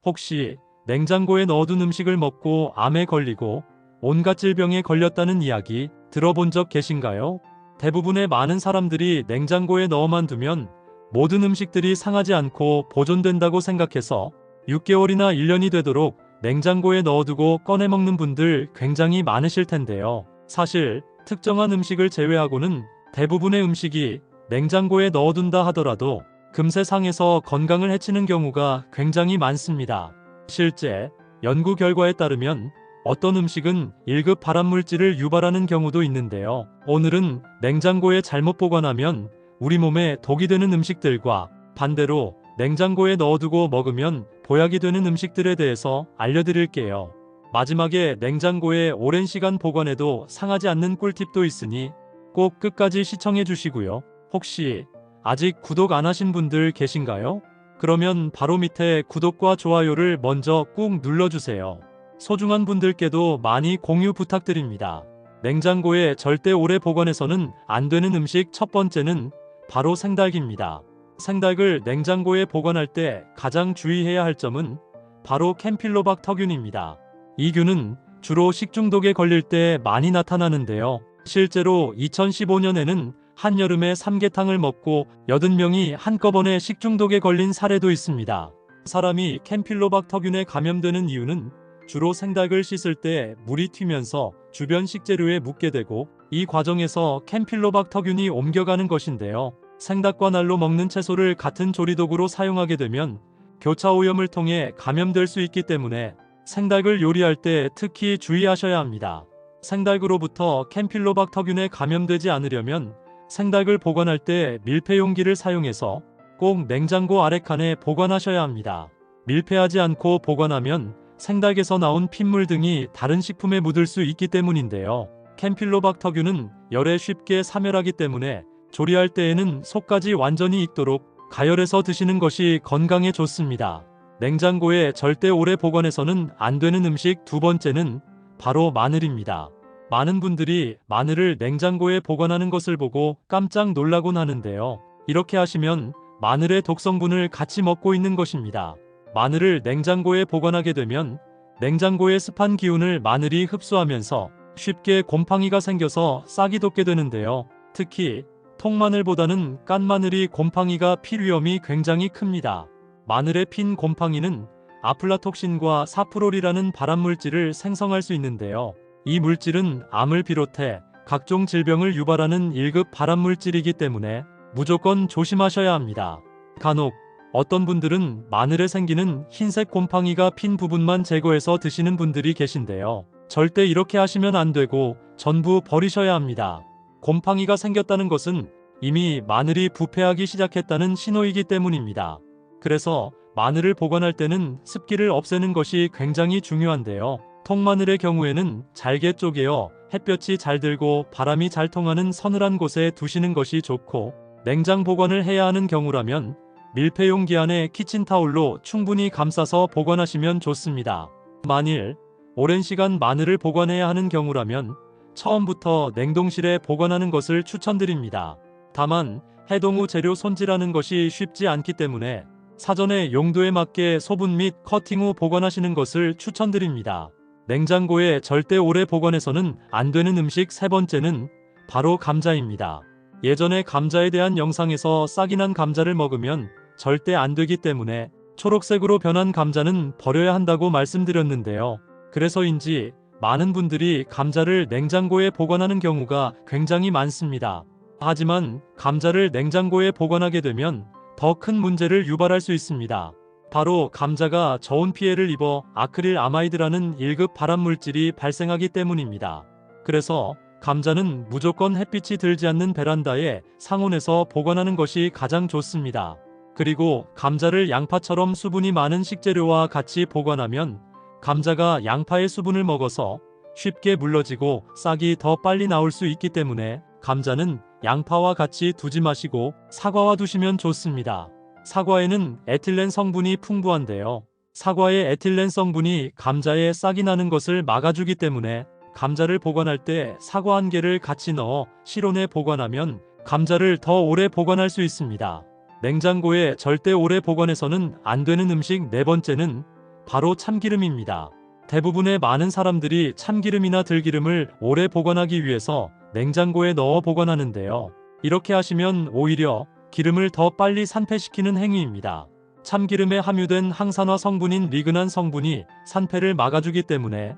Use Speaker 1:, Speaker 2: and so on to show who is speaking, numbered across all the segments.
Speaker 1: 혹시 냉장고에 넣어둔 음식을 먹고 암에 걸리고 온갖 질병에 걸렸다는 이야기 들어본 적 계신가요? 대부분의 많은 사람들이 냉장고에 넣어만 두면 모든 음식들이 상하지 않고 보존된다고 생각해서 6개월이나 1년이 되도록 냉장고에 넣어두고 꺼내 먹는 분들 굉장히 많으실 텐데요. 사실 특정한 음식을 제외하고는 대부분의 음식이 냉장고에 넣어둔다 하더라도 금세 상해서 건강을 해치는 경우가 굉장히 많습니다. 실제 연구 결과에 따르면 어떤 음식은 1급 발암물질을 유발하는 경우도 있는데요. 오늘은 냉장고에 잘못 보관하면 우리 몸에 독이 되는 음식들과 반대로 냉장고에 넣어두고 먹으면 보약이 되는 음식들에 대해서 알려드릴게요. 마지막에 냉장고에 오랜 시간 보관해도 상하지 않는 꿀팁도 있으니 꼭 끝까지 시청해 주시고요. 혹시 아직 구독 안 하신 분들 계신가요? 그러면 바로 밑에 구독과 좋아요를 먼저 꾹 눌러주세요. 소중한 분들께도 많이 공유 부탁드립니다. 냉장고에 절대 오래 보관해서는 안 되는 음식 첫 번째는 바로 생닭입니다. 생닭을 냉장고에 보관할 때 가장 주의해야 할 점은 바로 캠필로박터균입니다. 이 균은 주로 식중독에 걸릴 때 많이 나타나는데요. 실제로 2015년에는 한여름에 삼계탕을 먹고 80명이 한꺼번에 식중독에 걸린 사례도 있습니다. 사람이 캠필로박터균에 감염되는 이유는 주로 생닭을 씻을 때 물이 튀면서 주변 식재료에 묻게 되고 이 과정에서 캠필로박터균이 옮겨가는 것인데요. 생닭과 날로 먹는 채소를 같은 조리도구로 사용하게 되면 교차 오염을 통해 감염될 수 있기 때문에 생닭을 요리할 때 특히 주의하셔야 합니다. 생닭으로부터 캠필로박터균에 감염되지 않으려면 생닭을 보관할 때 밀폐 용기를 사용해서 꼭 냉장고 아래칸에 보관하셔야 합니다. 밀폐하지 않고 보관하면 생닭에서 나온 핏물 등이 다른 식품에 묻을 수 있기 때문인데요. 캠필로박터균은 열에 쉽게 사멸하기 때문에 조리할 때에는 속까지 완전히 익도록 가열해서 드시는 것이 건강에 좋습니다. 냉장고에 절대 오래 보관해서는 안 되는 음식 두 번째는 바로 마늘입니다. 많은 분들이 마늘을 냉장고에 보관하는 것을 보고 깜짝 놀라곤 하는데요. 이렇게 하시면 마늘의 독성분을 같이 먹고 있는 것입니다. 마늘을 냉장고에 보관하게 되면 냉장고의 습한 기운을 마늘이 흡수하면서 쉽게 곰팡이가 생겨서 싹이 돋게 되는데요. 특히 통마늘보다는 깐 마늘이 곰팡이가 필 위험이 굉장히 큽니다. 마늘에 핀 곰팡이는 아플라톡신과 사프롤이라는 발암물질을 생성할 수 있는데요. 이 물질은 암을 비롯해 각종 질병을 유발하는 1급 발암물질이기 때문에 무조건 조심하셔야 합니다. 간혹 어떤 분들은 마늘에 생기는 흰색 곰팡이가 핀 부분만 제거해서 드시는 분들이 계신데요. 절대 이렇게 하시면 안 되고 전부 버리셔야 합니다. 곰팡이가 생겼다는 것은 이미 마늘이 부패하기 시작했다는 신호이기 때문입니다. 그래서 마늘을 보관할 때는 습기를 없애는 것이 굉장히 중요한데요. 통마늘의 경우에는 잘게 쪼개어 햇볕이 잘 들고 바람이 잘 통하는 서늘한 곳에 두시는 것이 좋고, 냉장 보관을 해야 하는 경우라면 밀폐 용기 안에 키친타올로 충분히 감싸서 보관하시면 좋습니다. 만일 오랜 시간 마늘을 보관해야 하는 경우라면 처음부터 냉동실에 보관하는 것을 추천드립니다. 다만 해동 후 재료 손질하는 것이 쉽지 않기 때문에 사전에 용도에 맞게 소분 및 커팅 후 보관하시는 것을 추천드립니다. 냉장고에 절대 오래 보관해서는 안 되는 음식 세 번째는 바로 감자입니다. 예전에 감자에 대한 영상에서 싹이 난 감자를 먹으면 절대 안 되기 때문에 초록색으로 변한 감자는 버려야 한다고 말씀드렸는데요. 그래서인지 많은 분들이 감자를 냉장고에 보관하는 경우가 굉장히 많습니다. 하지만 감자를 냉장고에 보관하게 되면 더 큰 문제를 유발할 수 있습니다. 바로 감자가 저온 피해를 입어 아크릴 아마이드라는 1급 발암물질이 발생하기 때문입니다. 그래서 감자는 무조건 햇빛이 들지 않는 베란다에 상온에서 보관하는 것이 가장 좋습니다. 그리고 감자를 양파처럼 수분이 많은 식재료와 같이 보관하면 감자가 양파의 수분을 먹어서 쉽게 물러지고 싹이 더 빨리 나올 수 있기 때문에 감자는 양파와 같이 두지 마시고 사과와 두시면 좋습니다. 사과에는 에틸렌 성분이 풍부한데요. 사과의 에틸렌 성분이 감자에 싹이 나는 것을 막아주기 때문에 감자를 보관할 때 사과 한 개를 같이 넣어 실온에 보관하면 감자를 더 오래 보관할 수 있습니다. 냉장고에 절대 오래 보관해서는 안 되는 음식 네 번째는 바로 참기름입니다. 대부분의 많은 사람들이 참기름이나 들기름을 오래 보관하기 위해서 냉장고에 넣어 보관하는데요. 이렇게 하시면 오히려 기름을 더 빨리 산패시키는 행위입니다. 참기름에 함유된 항산화 성분인 리그난 성분이 산패를 막아주기 때문에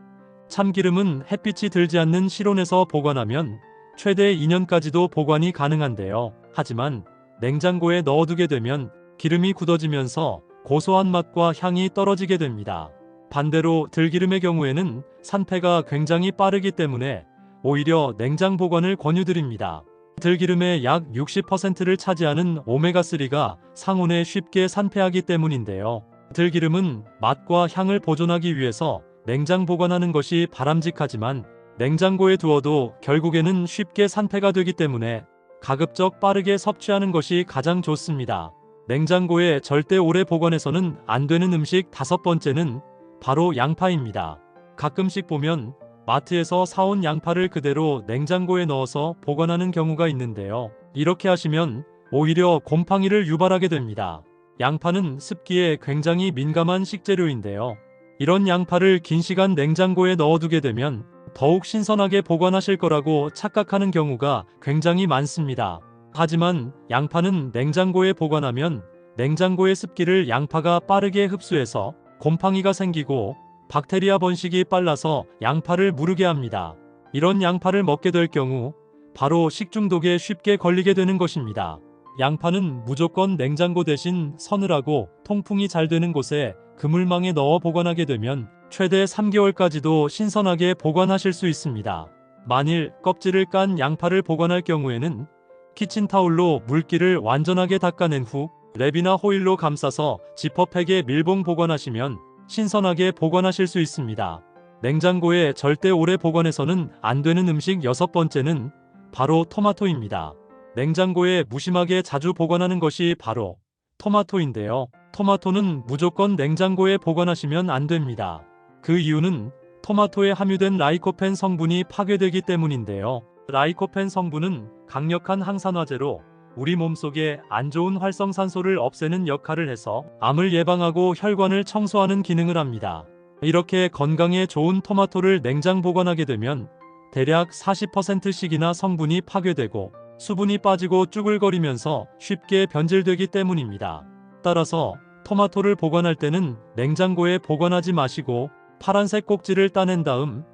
Speaker 1: 참기름은 햇빛이 들지 않는 실온에서 보관하면 최대 2년까지도 보관이 가능한데요. 하지만 냉장고에 넣어두게 되면 기름이 굳어지면서 고소한 맛과 향이 떨어지게 됩니다. 반대로 들기름의 경우에는 산패가 굉장히 빠르기 때문에 오히려 냉장 보관을 권유드립니다. 들기름의 약 60%를 차지하는 오메가3가 상온에 쉽게 산패하기 때문인데요. 들기름은 맛과 향을 보존하기 위해서 냉장 보관하는 것이 바람직하지만 냉장고에 두어도 결국에는 쉽게 산패가 되기 때문에 가급적 빠르게 섭취하는 것이 가장 좋습니다. 냉장고에 절대 오래 보관해서는 안 되는 음식 5번째는 바로 양파입니다. 가끔씩 보면 마트에서 사온 양파를 그대로 냉장고에 넣어서 보관하는 경우가 있는데요. 이렇게 하시면 오히려 곰팡이를 유발하게 됩니다. 양파는 습기에 굉장히 민감한 식재료인데요. 이런 양파를 긴 시간 냉장고에 넣어두게 되면 더욱 신선하게 보관하실 거라고 착각하는 경우가 굉장히 많습니다. 하지만 양파는 냉장고에 보관하면 냉장고의 습기를 양파가 빠르게 흡수해서 곰팡이가 생기고 박테리아 번식이 빨라서 양파를 무르게 합니다. 이런 양파를 먹게 될 경우 바로 식중독에 쉽게 걸리게 되는 것입니다. 양파는 무조건 냉장고 대신 서늘하고 통풍이 잘 되는 곳에 그물망에 넣어 보관하게 되면 최대 3개월까지도 신선하게 보관하실 수 있습니다. 만일 껍질을 깐 양파를 보관할 경우에는 키친타올로 물기를 완전하게 닦아낸 후 랩이나 호일로 감싸서 지퍼백에 밀봉 보관하시면 신선하게 보관하실 수 있습니다. 냉장고에 절대 오래 보관해서는 안 되는 음식 6번째는 바로 토마토입니다. 냉장고에 무심하게 자주 보관하는 것이 바로 토마토인데요. 토마토는 무조건 냉장고에 보관하시면 안 됩니다. 그 이유는 토마토에 함유된 라이코펜 성분이 파괴되기 때문인데요. 라이코펜 성분은 강력한 항산화제로 우리 몸속에 안 좋은 활성산소를 없애는 역할을 해서 암을 예방하고 혈관을 청소하는 기능을 합니다. 이렇게 건강에 좋은 토마토를 냉장 보관하게 되면 대략 40%씩이나 성분이 파괴되고 수분이 빠지고 쭈글거리면서 쉽게 변질되기 때문입니다. 따라서 토마토를 보관할 때는 냉장고에 보관하지 마시고 파란색 꼭지를 따낸 다음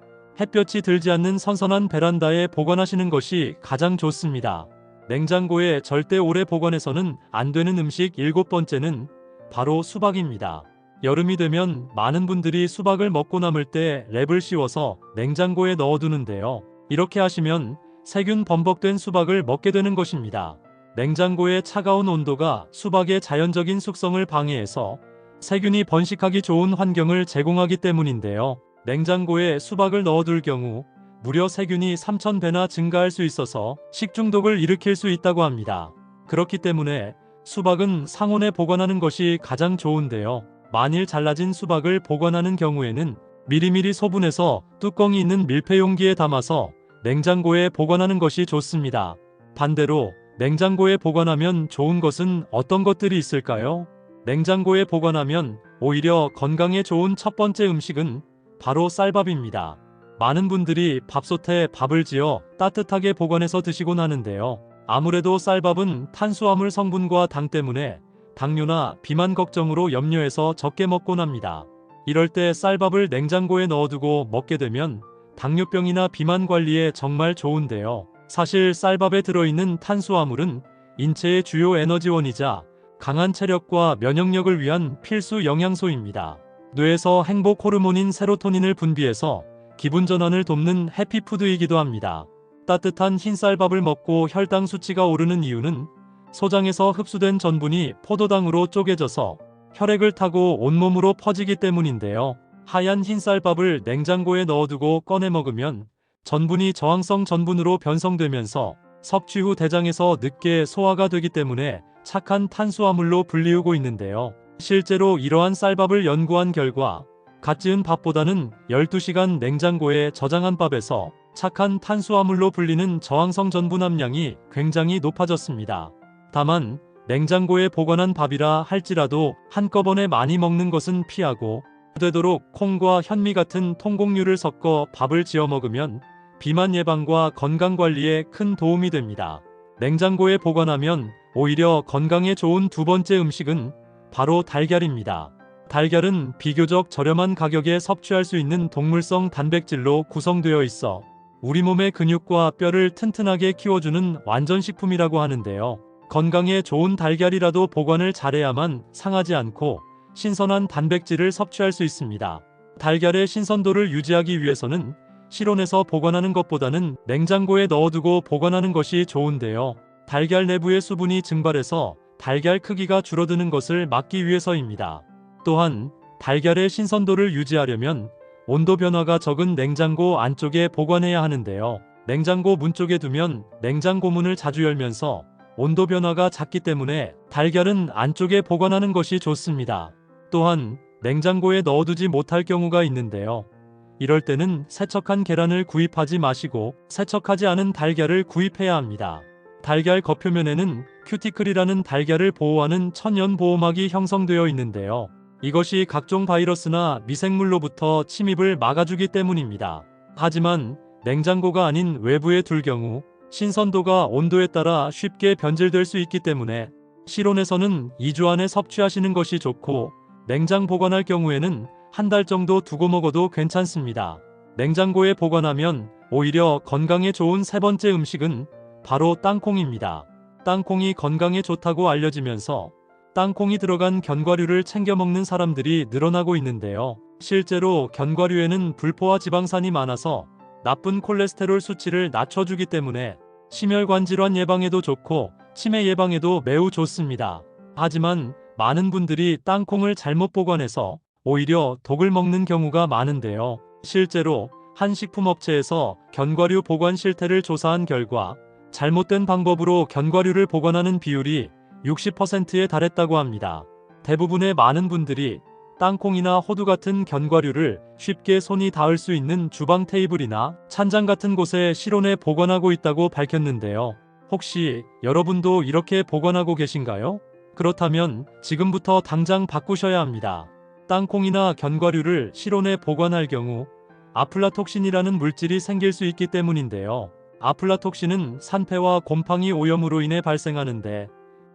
Speaker 1: 햇볕이 들지 않는 선선한 베란다에 보관하시는 것이 가장 좋습니다. 냉장고에 절대 오래 보관해서는 안 되는 음식 7번째는 바로 수박입니다. 여름이 되면 많은 분들이 수박을 먹고 남을 때 랩을 씌워서 냉장고에 넣어두는데요. 이렇게 하시면 세균 범벅된 수박을 먹게 되는 것입니다. 냉장고의 차가운 온도가 수박의 자연적인 숙성을 방해해서 세균이 번식하기 좋은 환경을 제공하기 때문인데요. 냉장고에 수박을 넣어둘 경우 무려 세균이 3000배나 증가할 수 있어서 식중독을 일으킬 수 있다고 합니다. 그렇기 때문에 수박은 상온에 보관하는 것이 가장 좋은데요. 만일 잘라진 수박을 보관하는 경우에는 미리미리 소분해서 뚜껑이 있는 밀폐용기에 담아서 냉장고에 보관하는 것이 좋습니다. 반대로 냉장고에 보관하면 좋은 것은 어떤 것들이 있을까요? 냉장고에 보관하면 오히려 건강에 좋은 첫 번째 음식은 바로 쌀밥입니다. 많은 분들이 밥솥에 밥을 지어 따뜻하게 보관해서 드시곤 하는데요. 아무래도 쌀밥은 탄수화물 성분과 당 때문에 당뇨나 비만 걱정으로 염려해서 적게 먹곤 합니다. 이럴 때 쌀밥을 냉장고에 넣어두고 먹게 되면 당뇨병이나 비만 관리에 정말 좋은데요. 사실 쌀밥에 들어있는 탄수화물은 인체의 주요 에너지원이자 강한 체력과 면역력을 위한 필수 영양소입니다. 뇌에서 행복 호르몬인 세로토닌을 분비해서 기분 전환을 돕는 해피푸드이기도 합니다. 따뜻한 흰쌀밥을 먹고 혈당 수치가 오르는 이유는 소장에서 흡수된 전분이 포도당으로 쪼개져서 혈액을 타고 온몸으로 퍼지기 때문인데요. 하얀 흰쌀밥을 냉장고에 넣어두고 꺼내 먹으면 전분이 저항성 전분으로 변성되면서 섭취 후 대장에서 늦게 소화가 되기 때문에 착한 탄수화물로 불리우고 있는데요. 실제로 이러한 쌀밥을 연구한 결과 갓 지은 밥보다는 12시간 냉장고에 저장한 밥에서 착한 탄수화물로 불리는 저항성 전분 함량이 굉장히 높아졌습니다. 다만 냉장고에 보관한 밥이라 할지라도 한꺼번에 많이 먹는 것은 피하고 되도록 콩과 현미 같은 통곡류를 섞어 밥을 지어 먹으면 비만 예방과 건강 관리에 큰 도움이 됩니다. 냉장고에 보관하면 오히려 건강에 좋은 두 번째 음식은 바로 달걀입니다. 달걀은 비교적 저렴한 가격에 섭취할 수 있는 동물성 단백질로 구성되어 있어 우리 몸의 근육과 뼈를 튼튼하게 키워주는 완전식품이라고 하는데요. 건강에 좋은 달걀이라도 보관을 잘해야만 상하지 않고 신선한 단백질을 섭취할 수 있습니다. 달걀의 신선도를 유지하기 위해서는 실온에서 보관하는 것보다는 냉장고에 넣어두고 보관하는 것이 좋은데요. 달걀 내부의 수분이 증발해서 달걀 크기가 줄어드는 것을 막기 위해서입니다. 또한 달걀의 신선도를 유지하려면 온도 변화가 적은 냉장고 안쪽에 보관해야 하는데요. 냉장고 문 쪽에 두면 냉장고 문을 자주 열면서 온도 변화가 작기 때문에 달걀은 안쪽에 보관하는 것이 좋습니다. 또한 냉장고에 넣어두지 못할 경우가 있는데요. 이럴 때는 세척한 계란을 구입하지 마시고 세척하지 않은 달걀을 구입해야 합니다. 달걀 겉표면에는 큐티클이라는 달걀을 보호하는 천연 보호막이 형성되어 있는데요. 이것이 각종 바이러스나 미생물로부터 침입을 막아주기 때문입니다. 하지만 냉장고가 아닌 외부에 둘 경우 신선도가 온도에 따라 쉽게 변질될 수 있기 때문에 실온에서는 2주 안에 섭취하시는 것이 좋고 냉장 보관할 경우에는 한 달 정도 두고 먹어도 괜찮습니다. 냉장고에 보관하면 오히려 건강에 좋은 세 번째 음식은 바로 땅콩입니다. 땅콩이 건강에 좋다고 알려지면서 땅콩이 들어간 견과류를 챙겨 먹는 사람들이 늘어나고 있는데요. 실제로 견과류에는 불포화 지방산이 많아서 나쁜 콜레스테롤 수치를 낮춰주기 때문에 심혈관 질환 예방에도 좋고 치매 예방에도 매우 좋습니다. 하지만 많은 분들이 땅콩을 잘못 보관해서 오히려 독을 먹는 경우가 많은데요. 실제로 한 식품업체에서 견과류 보관 실태를 조사한 결과 잘못된 방법으로 견과류를 보관하는 비율이 60%에 달했다고 합니다. 대부분의 많은 분들이 땅콩이나 호두 같은 견과류를 쉽게 손이 닿을 수 있는 주방 테이블이나 찬장 같은 곳에 실온에 보관하고 있다고 밝혔는데요. 혹시 여러분도 이렇게 보관하고 계신가요? 그렇다면 지금부터 당장 바꾸셔야 합니다. 땅콩이나 견과류를 실온에 보관할 경우 아플라톡신이라는 물질이 생길 수 있기 때문인데요. 아플라톡신은 산패와 곰팡이 오염으로 인해 발생하는데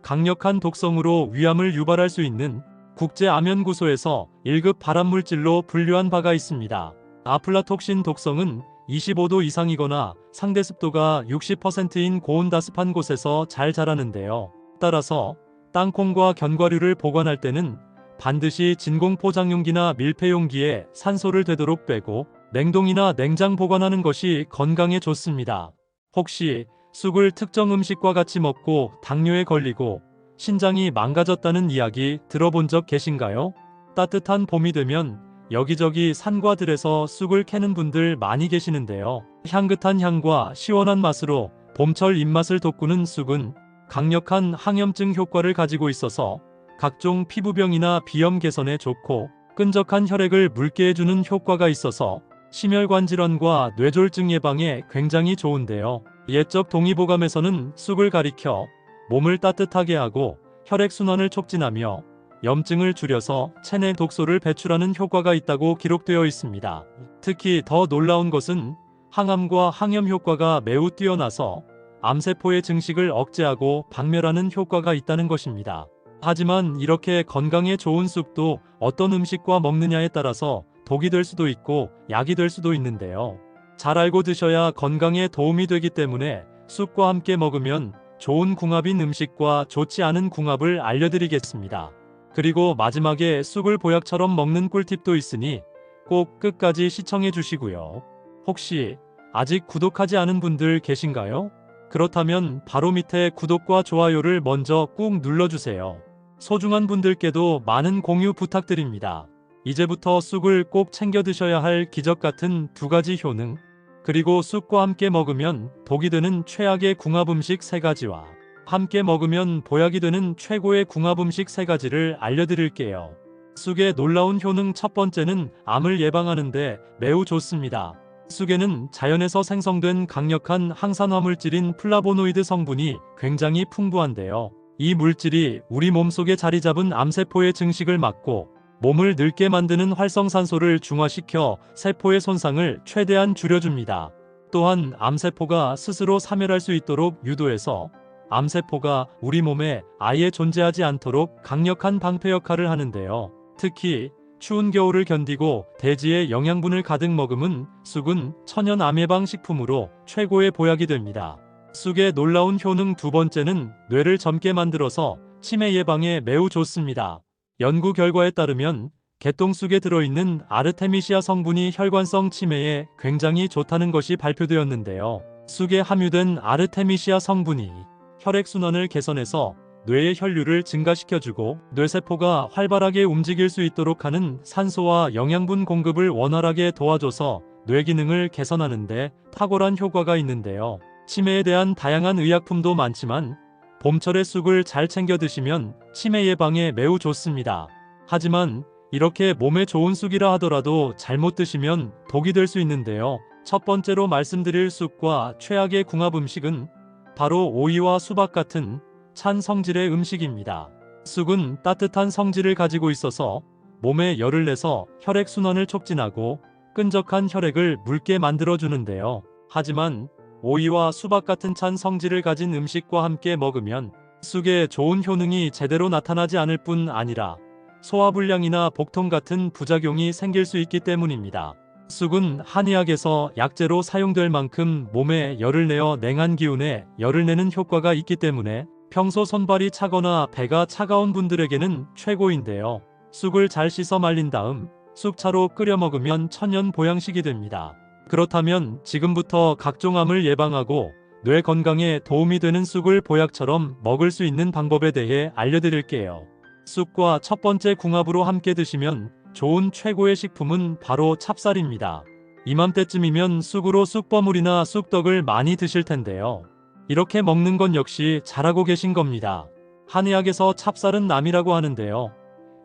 Speaker 1: 강력한 독성으로 위암을 유발할 수 있는 국제암연구소에서 1급 발암물질로 분류한 바가 있습니다. 아플라톡신 독성은 25도 이상이거나 상대 습도가 60%인 고온다습한 곳에서 잘 자라는데요. 따라서 땅콩과 견과류를 보관할 때는 반드시 진공 포장용기나 밀폐용기에 산소를 되도록 빼고 냉동이나 냉장 보관하는 것이 건강에 좋습니다. 혹시 쑥을 특정 음식과 같이 먹고 당뇨에 걸리고 신장이 망가졌다는 이야기 들어본 적 계신가요? 따뜻한 봄이 되면 여기저기 산과 들에서 쑥을 캐는 분들 많이 계시는데요. 향긋한 향과 시원한 맛으로 봄철 입맛을 돋구는 쑥은 강력한 항염증 효과를 가지고 있어서 각종 피부병이나 비염 개선에 좋고 끈적한 혈액을 묽게 해주는 효과가 있어서 심혈관 질환과 뇌졸중 예방에 굉장히 좋은데요. 옛적 동의보감에서는 쑥을 가리켜 몸을 따뜻하게 하고 혈액순환을 촉진하며 염증을 줄여서 체내 독소를 배출하는 효과가 있다고 기록되어 있습니다. 특히 더 놀라운 것은 항암과 항염 효과가 매우 뛰어나서 암세포의 증식을 억제하고 박멸하는 효과가 있다는 것입니다. 하지만 이렇게 건강에 좋은 쑥도 어떤 음식과 먹느냐에 따라서 독이 될 수도 있고 약이 될 수도 있는데요. 잘 알고 드셔야 건강에 도움이 되기 때문에 쑥과 함께 먹으면 좋은 궁합인 음식과 좋지 않은 궁합을 알려드리겠습니다. 그리고 마지막에 쑥을 보약처럼 먹는 꿀팁도 있으니 꼭 끝까지 시청해 주시고요. 혹시 아직 구독하지 않은 분들 계신가요? 그렇다면 바로 밑에 구독과 좋아요를 먼저 꾹 눌러주세요. 소중한 분들께도 많은 공유 부탁드립니다. 이제부터 쑥을 꼭 챙겨 드셔야 할 기적 같은 두 가지 효능, 그리고 쑥과 함께 먹으면 독이 되는 최악의 궁합 음식 3가지와 함께 먹으면 보약이 되는 최고의 궁합 음식 3가지를 알려드릴게요. 쑥의 놀라운 효능 첫 번째는 암을 예방하는데 매우 좋습니다. 쑥에는 자연에서 생성된 강력한 항산화 물질인 플라보노이드 성분이 굉장히 풍부한데요. 이 물질이 우리 몸속에 자리 잡은 암세포의 증식을 막고 몸을 늙게 만드는 활성산소를 중화시켜 세포의 손상을 최대한 줄여줍니다. 또한 암세포가 스스로 사멸할 수 있도록 유도해서 암세포가 우리 몸에 아예 존재하지 않도록 강력한 방패 역할을 하는데요. 특히 추운 겨울을 견디고 대지의 영양분을 가득 머금은 쑥은 천연 암 예방 식품으로 최고의 보약이 됩니다. 쑥의 놀라운 효능 두 번째는 뇌를 젊게 만들어서 치매 예방에 매우 좋습니다. 연구 결과에 따르면 개똥쑥에 들어있는 아르테미시아 성분이 혈관성 치매에 굉장히 좋다는 것이 발표되었는데요. 쑥에 함유된 아르테미시아 성분이 혈액순환을 개선해서 뇌의 혈류를 증가시켜주고 뇌세포가 활발하게 움직일 수 있도록 하는 산소와 영양분 공급을 원활하게 도와줘서 뇌 기능을 개선하는데 탁월한 효과가 있는데요. 치매에 대한 다양한 의약품도 많지만 봄철에 쑥을 잘 챙겨 드시면 치매 예방에 매우 좋습니다. 하지만 이렇게 몸에 좋은 쑥이라 하더라도 잘못 드시면 독이 될 수 있는데요. 첫 번째로 말씀드릴 쑥과 최악의 궁합 음식은 바로 오이와 수박 같은 찬 성질의 음식입니다. 쑥은 따뜻한 성질을 가지고 있어서 몸에 열을 내서 혈액순환을 촉진하고 끈적한 혈액을 묽게 만들어주는데요. 하지만 오이와 수박 같은 찬 성질을 가진 음식과 함께 먹으면 쑥의 좋은 효능이 제대로 나타나지 않을 뿐 아니라 소화불량이나 복통 같은 부작용이 생길 수 있기 때문입니다. 쑥은 한의학에서 약재로 사용될 만큼 몸에 열을 내어 냉한 기운에 열을 내는 효과가 있기 때문에 평소 손발이 차거나 배가 차가운 분들에게는 최고인데요. 쑥을 잘 씻어 말린 다음 쑥차로 끓여 먹으면 천연 보양식이 됩니다. 그렇다면 지금부터 각종 암을 예방하고 뇌 건강에 도움이 되는 쑥을 보약처럼 먹을 수 있는 방법에 대해 알려드릴게요. 쑥과 첫 번째 궁합으로 함께 드시면 좋은 최고의 식품은 바로 찹쌀입니다. 이맘때쯤이면 쑥으로 쑥버물이나 쑥떡을 많이 드실 텐데요. 이렇게 먹는 건 역시 잘하고 계신 겁니다. 한의학에서 찹쌀은 남이라고 하는데요.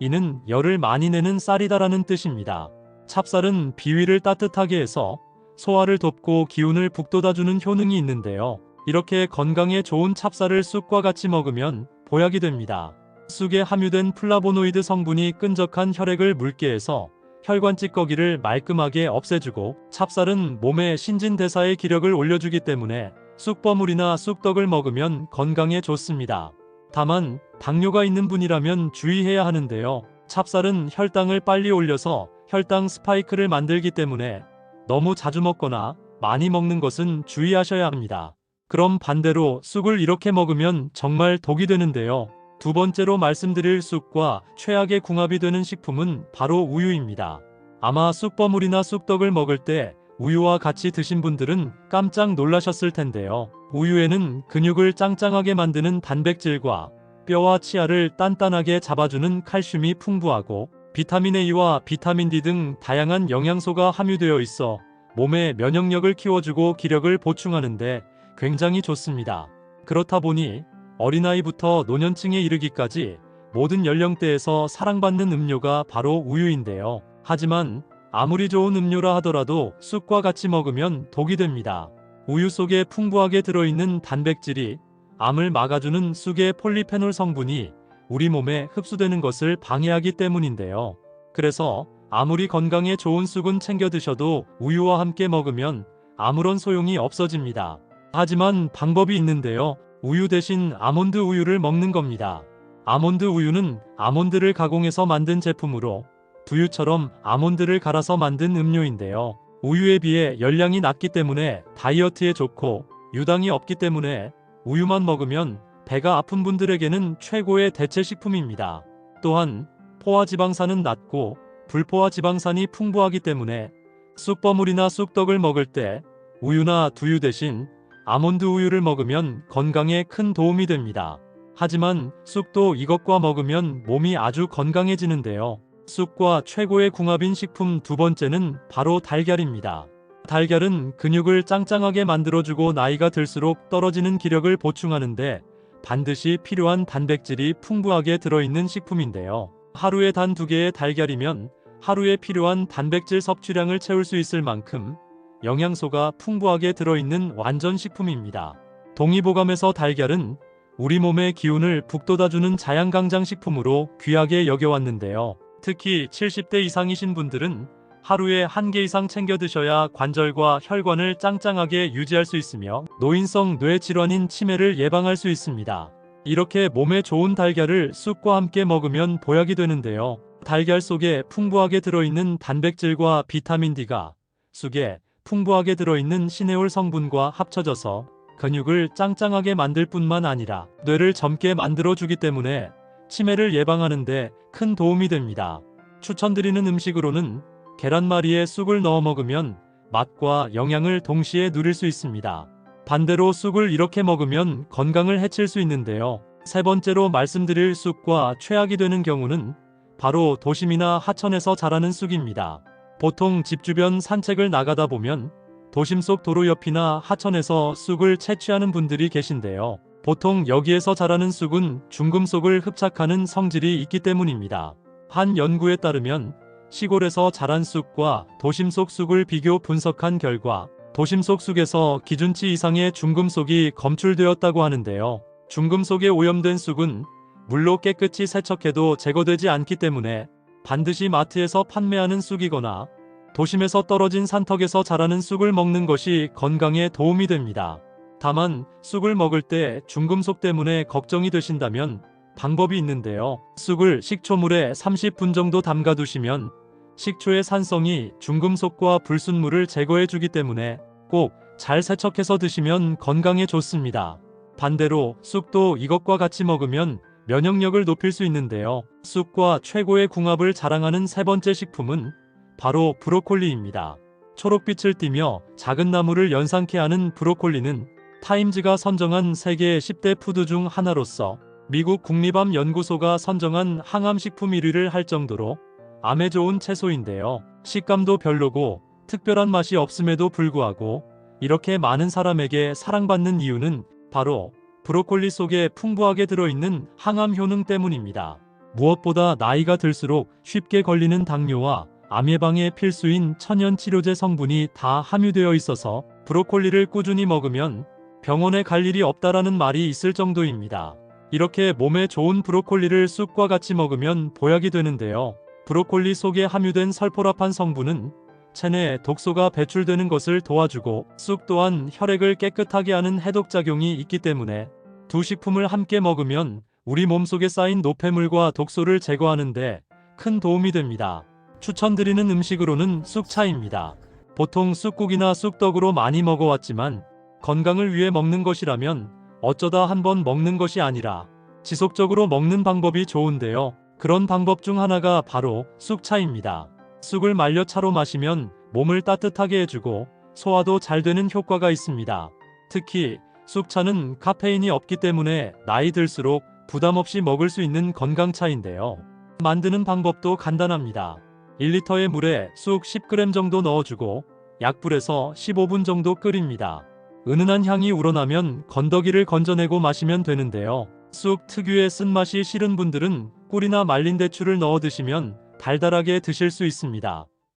Speaker 1: 이는 열을 많이 내는 쌀이다라는 뜻입니다. 찹쌀은 비위를 따뜻하게 해서 소화를 돕고 기운을 북돋아주는 효능이 있는데요. 이렇게 건강에 좋은 찹쌀을 쑥과 같이 먹으면 보약이 됩니다. 쑥에 함유된 플라보노이드 성분이 끈적한 혈액을 묽게 해서 혈관 찌꺼기를 말끔하게 없애주고 찹쌀은 몸의 신진대사의 기력을 올려주기 때문에 쑥버물이나 쑥떡을 먹으면 건강에 좋습니다. 다만 당뇨가 있는 분이라면 주의해야 하는데요. 찹쌀은 혈당을 빨리 올려서 혈당 스파이크를 만들기 때문에 너무 자주 먹거나 많이 먹는 것은 주의하셔야 합니다. 그럼 반대로 쑥을 이렇게 먹으면 정말 독이 되는데요. 두 번째로 말씀드릴 쑥과 최악의 궁합이 되는 식품은 바로 우유입니다. 아마 쑥버물이나 쑥떡을 먹을 때 우유와 같이 드신 분들은 깜짝 놀라셨을 텐데요. 우유에는 근육을 짱짱하게 만드는 단백질과 뼈와 치아를 단단하게 잡아주는 칼슘이 풍부하고 비타민 A와 비타민 D 등 다양한 영양소가 함유되어 있어 몸의 면역력을 키워주고 기력을 보충하는데 굉장히 좋습니다. 그렇다 보니 어린아이부터 노년층에 이르기까지 모든 연령대에서 사랑받는 음료가 바로 우유인데요. 하지만 아무리 좋은 음료라 하더라도 쑥과 같이 먹으면 독이 됩니다. 우유 속에 풍부하게 들어있는 단백질이 암을 막아주는 쑥의 폴리페놀 성분이 우리 몸에 흡수되는 것을 방해하기 때문인데요. 그래서 아무리 건강에 좋은 쑥은 챙겨 드셔도 우유와 함께 먹으면 아무런 소용이 없어집니다. 하지만 방법이 있는데요. 우유 대신 아몬드 우유를 먹는 겁니다. 아몬드 우유는 아몬드를 가공해서 만든 제품으로 두유처럼 아몬드를 갈아서 만든 음료인데요. 우유에 비해 열량이 낮기 때문에 다이어트에 좋고 유당이 없기 때문에 우유만 먹으면 배가 아픈 분들에게는 최고의 대체 식품입니다. 또한 포화 지방산은 낮고 불포화 지방산이 풍부하기 때문에 쑥버물이나 쑥떡을 먹을 때 우유나 두유 대신 아몬드 우유를 먹으면 건강에 큰 도움이 됩니다. 하지만 쑥도 이것과 먹으면 몸이 아주 건강해지는데요. 쑥과 최고의 궁합인 식품 두 번째는 바로 달걀입니다. 달걀은 근육을 짱짱하게 만들어주고 나이가 들수록 떨어지는 기력을 보충하는데 반드시 필요한 단백질이 풍부하게 들어있는 식품인데요. 하루에 단 2개의 달걀이면 하루에 필요한 단백질 섭취량을 채울 수 있을 만큼 영양소가 풍부하게 들어있는 완전 식품입니다. 동의보감에서 달걀은 우리 몸의 기운을 북돋아주는 자양강장 식품으로 귀하게 여겨왔는데요. 특히 70대 이상이신 분들은 하루에 1개 이상 챙겨 드셔야 관절과 혈관을 짱짱하게 유지할 수 있으며 노인성 뇌질환인 치매를 예방할 수 있습니다. 이렇게 몸에 좋은 달걀을 쑥과 함께 먹으면 보약이 되는데요. 달걀 속에 풍부하게 들어있는 단백질과 비타민 D가 쑥에 풍부하게 들어있는 시네올 성분과 합쳐져서 근육을 짱짱하게 만들 뿐만 아니라 뇌를 젊게 만들어주기 때문에 치매를 예방하는 데 큰 도움이 됩니다. 추천드리는 음식으로는 계란말이에 쑥을 넣어 먹으면 맛과 영양을 동시에 누릴 수 있습니다. 반대로 쑥을 이렇게 먹으면 건강을 해칠 수 있는데요. 세 번째로 말씀드릴 쑥과 최악이 되는 경우는 바로 도심이나 하천에서 자라는 쑥입니다. 보통 집 주변 산책을 나가다 보면 도심 속 도로 옆이나 하천에서 쑥을 채취하는 분들이 계신데요. 보통 여기에서 자라는 쑥은 중금속을 흡착하는 성질이 있기 때문입니다. 한 연구에 따르면 시골에서 자란 쑥과 도심 속 쑥을 비교 분석한 결과 도심 속 쑥에서 기준치 이상의 중금속이 검출되었다고 하는데요. 중금속에 오염된 쑥은 물로 깨끗이 세척해도 제거되지 않기 때문에 반드시 마트에서 판매하는 쑥이거나 도심에서 떨어진 산턱에서 자라는 쑥을 먹는 것이 건강에 도움이 됩니다. 다만 쑥을 먹을 때 중금속 때문에 걱정이 되신다면 방법이 있는데요. 쑥을 식초물에 30분 정도 담가 두시면 식초의 산성이 중금속과 불순물을 제거해 주기 때문에 꼭 잘 세척해서 드시면 건강에 좋습니다. 반대로 쑥도 이것과 같이 먹으면 면역력을 높일 수 있는데요. 쑥과 최고의 궁합을 자랑하는 세 번째 식품은 바로 브로콜리입니다. 초록빛을 띠며 작은 나무를 연상케 하는 브로콜리는 타임즈가 선정한 세계 10대 푸드 중 하나로서 미국 국립암연구소가 선정한 항암식품 1위를 할 정도로 암에 좋은 채소인데요. 식감도 별로고 특별한 맛이 없음에도 불구하고 이렇게 많은 사람에게 사랑받는 이유는 바로 브로콜리 속에 풍부하게 들어있는 항암 효능 때문입니다. 무엇보다 나이가 들수록 쉽게 걸리는 당뇨와 암 예방에 필수인 천연 치료제 성분이 다 함유되어 있어서 브로콜리를 꾸준히 먹으면 병원에 갈 일이 없다라는 말이 있을 정도입니다. 이렇게 몸에 좋은 브로콜리를 쑥과 같이 먹으면 보약이 되는데요. 브로콜리 속에 함유된 설포라판 성분은 체내에 독소가 배출되는 것을 도와주고 쑥 또한 혈액을 깨끗하게 하는 해독작용이 있기 때문에 두 식품을 함께 먹으면 우리 몸속에 쌓인 노폐물과 독소를 제거하는 데 큰 도움이 됩니다. 추천드리는 음식으로는 쑥차입니다. 보통 쑥국이나 쑥떡으로 많이 먹어왔지만 건강을 위해 먹는 것이라면 어쩌다 한번 먹는 것이 아니라 지속적으로 먹는 방법이 좋은데요. 그런 방법 중 하나가 바로 쑥차입니다. 쑥을 말려 차로 마시면 몸을 따뜻하게 해주고 소화도 잘 되는 효과가 있습니다. 특히 쑥차는 카페인이 없기 때문에 나이 들수록 부담 없이 먹을 수 있는 건강차인데요. 만드는 방법도 간단합니다. 1리터의 물에 쑥 10g 정도 넣어주고 약불에서 15분 정도 끓입니다. 은은한 향이 우러나면 건더기를 건져내고 마시면 되는데요. 쑥 특유의 쓴맛이 싫은 분들은 꿀이나 말린 대추를 넣어 드시면 달달하게 드실 수 있습니다.